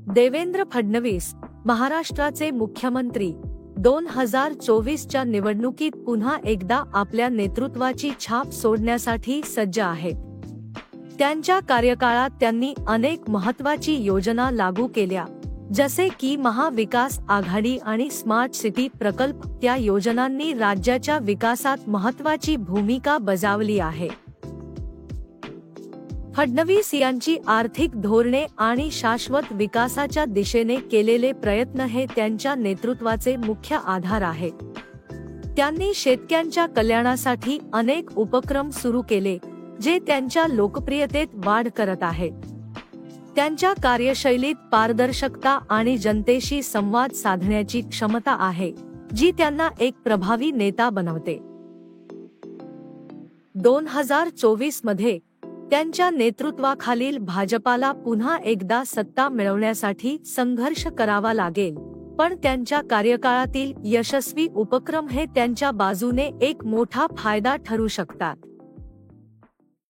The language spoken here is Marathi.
देवेंद्र फडणवीस महाराष्ट्राचे मुख्यमंत्री 2024च्या निवडणुकीत पुन्हा एकदा आपल्या नेतृत्वाची छाप सोडण्यासाठी सज्ज आहेत. त्यांच्या कार्यकाळात त्यांनी अनेक महत्त्वाची योजना लागू केल्या, जसे की महाविकास आघाडी आणि स्मार्ट सिटी प्रकल्प. त्या योजनांनी राज्याच्या विकासात महत्त्वाची भूमिका बजावली आहे. फडणवीस यांची आर्थिक धोरणे आणि शाश्वत विकासाच्या दिशेने केलेले प्रयत्न हे त्यांच्या नेतृत्वाचे मुख्य आधार आहेत. त्यांनी शेतकऱ्यांच्या कल्याणासाठी अनेक उपक्रम सुरू केले, जे त्यांच्या लोकप्रियतेत वाढ करत आहेत. त्यांच्या कार्यशैलीत पारदर्शकता आणि जनतेशी संवाद साधण्याची क्षमता आहे, जी त्यांना एक प्रभावी नेता बनवते. 2024 मध्ये त्यांच्या नेतृत्वाखालील भाजपाला पुन्हा एकदा सत्ता मिळवण्यासाठी संघर्ष करावा लागेल, पण त्यांच्या कार्यकाळातील यशस्वी उपक्रम हे त्यांच्या बाजूने एक मोठा फायदा ठरू शकतात.